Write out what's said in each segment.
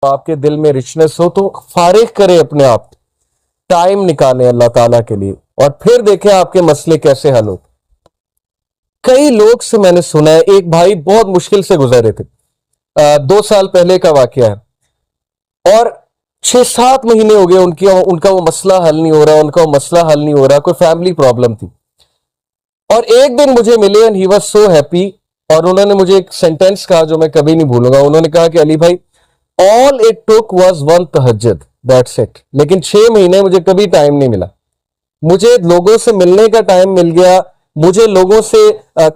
آپ کے دل میں رچنس ہو تو فارغ کریں اپنے آپ، ٹائم نکالیں اللہ تعالیٰ کے لیے، اور پھر دیکھیں آپ کے مسئلے کیسے حل ہوتے۔ کئی لوگ سے میں نے سنا ہے، ایک بھائی بہت مشکل سے گزرے تھے، 2 سال پہلے کا واقعہ ہے، اور 6-7 مہینے ہو گئے ان کا وہ مسئلہ حل نہیں ہو رہا، کوئی فیملی پرابلم تھی، اور ایک دن مجھے ملے and he was so happy، اور انہوں نے مجھے ایک سینٹینس کہا جو میں کبھی نہیں بھولوں گا۔ انہوں نے کہا کہ علی بھائی all it took was one تہجد، that's it، لیکن 6 مہینے مجھے کبھی ٹائم نہیں ملا، مجھے لوگوں سے ملنے کا ٹائم مل گیا، مجھے لوگوں سے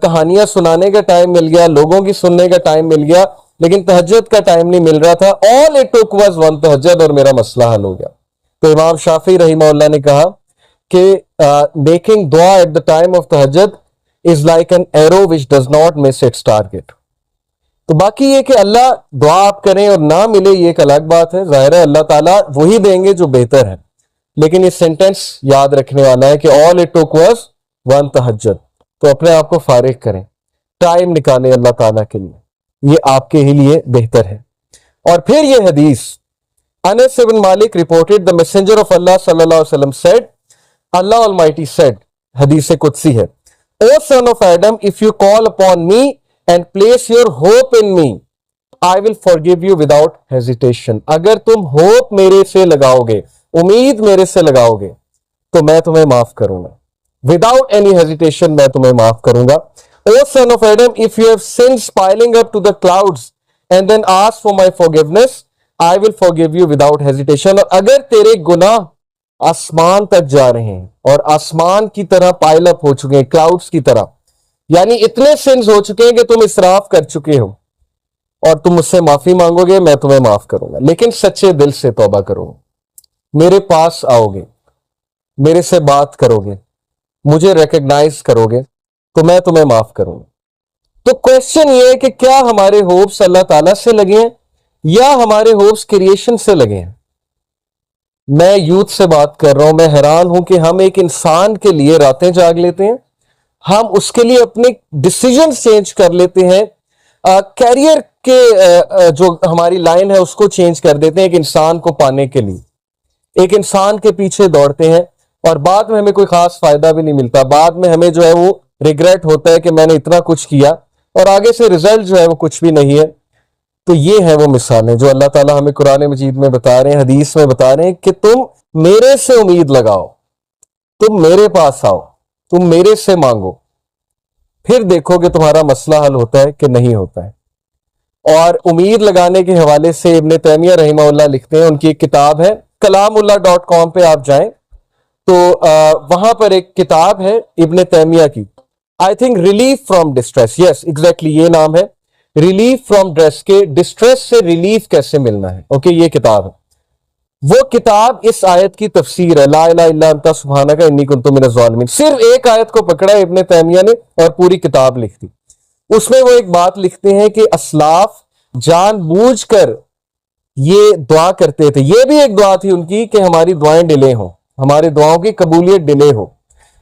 کہانیاں سنانے کا ٹائم مل گیا، لوگوں کی سننے کا ٹائم مل گیا، لیکن تہجد کا ٹائم نہیں مل رہا تھا۔ all it took was one تہجد، اور میرا مسئلہ حل ہو گیا۔ تو امام شافعی رحمہ اللہ نے کہا کہ making دعا at the time of تہجد is like an arrow which does not miss its target۔ تو باقی یہ کہ اللہ دعا آپ کریں اور نہ ملے یہ ایک الگ بات ہے، ظاہر ہے اللہ تعالیٰ وہی دیں گے جو بہتر ہے، لیکن یہ سینٹینس یاد رکھنے والا ہے کہ all it took was one تہجد۔ تو اپنے آپ کو فارغ کریں، ٹائم نکالیں اللہ تعالیٰ کے لیے، یہ آپ کے ہی لیے بہتر ہے۔ اور پھر یہ حدیث، انس بن مالک reported the messenger of Allah صلی اللہ علیہ وسلم said، Allah Almighty said، حدیث قدسی ہے، O son of Adam, if you call upon me and place your hope in me, I will forgive you without hesitation۔ اگر تم ہوپ میرے سے لگاؤ گے، امید میرے سے لگاؤ گے، تو میں تمہیں معاف کروں گا، without any hesitation میں تمہیں معاف کروں گا۔ O son of Adam, if you have sins piling up to the clouds and then ask for my forgiveness, I will forgive you without hesitation۔ اور اگر تیرے گناہ آسمان تک جا رہے ہیں اور آسمان کی طرح پائل اپ ہو چکے ہیں، کلاؤڈز کی طرح، یعنی اتنے سنز ہو چکے ہیں کہ تم اسراف کر چکے ہو، اور تم مجھ سے معافی مانگو گے، میں تمہیں معاف کروں گا، لیکن سچے دل سے توبہ کرو گے، میرے پاس آؤ گے، میرے سے بات کرو گے، مجھے ریکگنائز کرو گے، تو میں تمہیں معاف کروں گا۔ تو کویسچن یہ ہے کہ کیا ہمارے ہوپس اللہ تعالیٰ سے لگے ہیں یا ہمارے ہوپس کریشن سے لگے ہیں؟ میں یوتھ سے بات کر رہا ہوں، میں حیران ہوں کہ ہم ایک انسان کے لیے راتیں جاگ لیتے ہیں، ہم اس کے لیے اپنے ڈیسیجن چینج کر لیتے ہیں، کیریئر کے جو ہماری لائن ہے اس کو چینج کر دیتے ہیں ایک انسان کو پانے کے لیے، ایک انسان کے پیچھے دوڑتے ہیں، اور بعد میں ہمیں کوئی خاص فائدہ بھی نہیں ملتا، بعد میں ہمیں جو ہے وہ ریگریٹ ہوتا ہے کہ میں نے اتنا کچھ کیا اور آگے سے رزلٹ جو ہے وہ کچھ بھی نہیں ہے۔ تو یہ ہیں وہ مثالیں جو اللہ تعالیٰ ہمیں قرآن مجید میں بتا رہے ہیں، حدیث میں بتا رہے ہیں کہ تم میرے سے امید لگاؤ، تم میرے پاس آؤ، تم میرے سے مانگو، پھر دیکھو کہ تمہارا مسئلہ حل ہوتا ہے کہ نہیں ہوتا ہے۔ اور امید لگانے کے حوالے سے ابن تیمیہ رحمہ اللہ لکھتے ہیں، ان کی ایک کتاب ہے kalamullah.com پہ آپ جائیں تو وہاں پر ایک کتاب ہے ابن تیمیہ کی، I think relief from distress, yes exactly یہ نام ہے، ریلیف فرام ڈسٹریس، کے ڈسٹریس سے ریلیف کیسے ملنا ہے، اوکے یہ کتاب ہے۔ وہ کتاب اس آیت کی تفسیر ہے، لا الہ الا انت سبحانک انی کنت من الظالمین، صرف ایک آیت کو پکڑا ہے ابن تیمیہ نے اور پوری کتاب لکھ دی۔ اس میں وہ ایک بات لکھتے ہیں کہ اسلاف جان بوجھ کر یہ دعا کرتے تھے، یہ بھی ایک دعا تھی ان کی کہ ہماری دعائیں ڈیلے ہوں، ہماری دعاؤں کی قبولیت ڈیلے ہو۔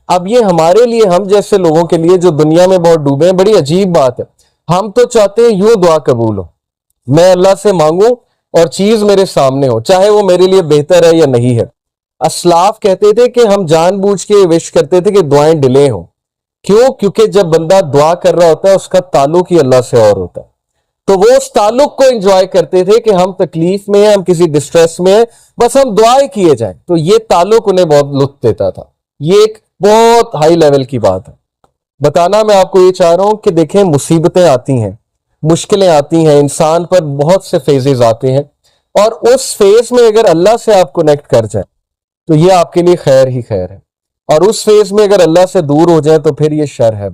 اب یہ ہمارے لیے، ہم جیسے لوگوں کے لیے جو دنیا میں بہت ڈوبے ہیں، بڑی عجیب بات ہے، ہم تو چاہتے ہیں یوں دعا قبول ہو، میں اللہ سے مانگوں اور چیز میرے سامنے ہو، چاہے وہ میرے لیے بہتر ہے یا نہیں ہے۔ اسلاف کہتے تھے کہ ہم جان بوجھ کے وش کرتے تھے کہ دعائیں ڈیلے ہوں، کیوں؟ کیونکہ جب بندہ دعا کر رہا ہوتا ہے اس کا تعلق ہی اللہ سے اور ہوتا ہے، تو وہ اس تعلق کو انجوائے کرتے تھے کہ ہم تکلیف میں ہیں، ہم کسی ڈسٹریس میں ہیں، بس ہم دعائیں کیے جائیں، تو یہ تعلق انہیں بہت لطف دیتا تھا۔ یہ ایک بہت ہائی لیول کی بات ہے۔ بتانا میں آپ کو یہ چاہ رہا ہوں کہ دیکھیں مصیبتیں آتی ہیں، مشکلیں آتی ہیں، انسان پر بہت سے فیزز آتے ہیں، اور اس فیز میں اگر اللہ سے آپ کنیکٹ کر جائیں تو یہ آپ کے لیے خیر ہی خیر ہے، اور اس فیز میں اگر اللہ سے دور ہو جائیں تو پھر یہ شر ہے۔